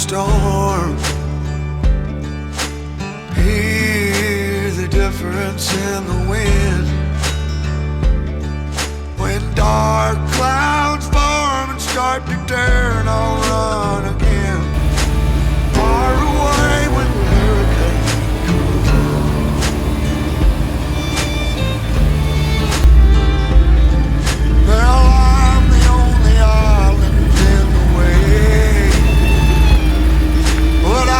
storm. Hear the difference in the wind when dark clouds form and start to turn. I'll run again, far away when the hurricane comes. Well, I'm the only island in the way, but I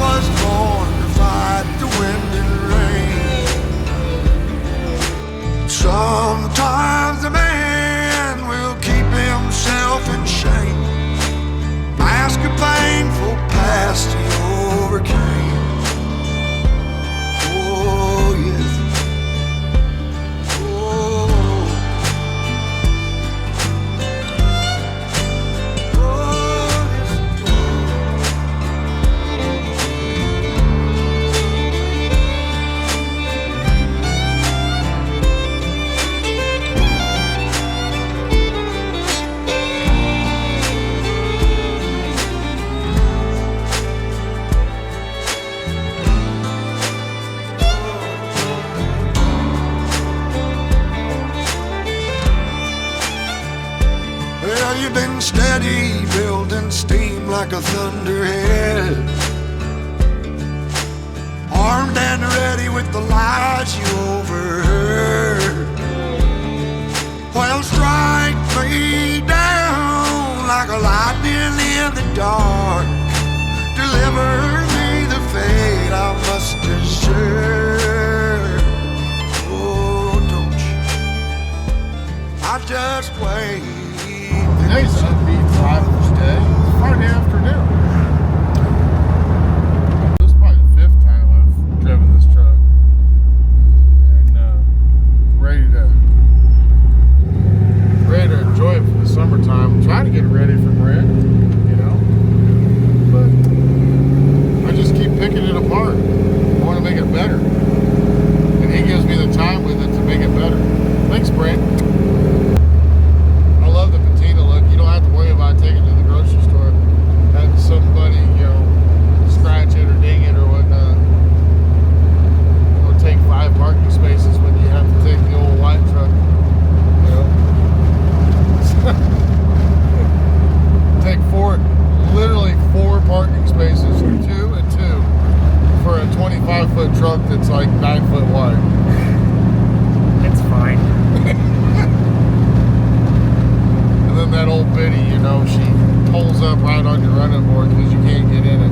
was born to fight the wind and rain. Sometimes a man will keep himself in shame, mask a painful past he overcame. Oh yes, oh, oh yes. Well, you've been steady, building steam like a thunderhead, armed and ready with the lies you overheard. Well, strike me down like a lightning in the dark, deliver me the fate I must deserve. Oh, don't you? I just wait. Today's upbeat driver's day. It's Friday afternoon. This is probably the 5th time I've driven this truck. And ready to enjoy it for the summertime. I'm trying to get it ready for Brent, you know. But I just keep picking it apart. I want to make it better. And he gives me the time with it to make it better. Thanks, Brent. I love the patina look. You don't have to worry about taking it to the grocery store, having somebody, you know, scratch it or ding it or whatnot. Or take 5 parking spaces when you have to take the old white truck, you know. Take literally 4 parking spaces, 2 and 2, for a 25-foot truck that's like 9 foot wide. It's fine. And then that old biddy, you know, she pulls up right on your running board because you can't get in it.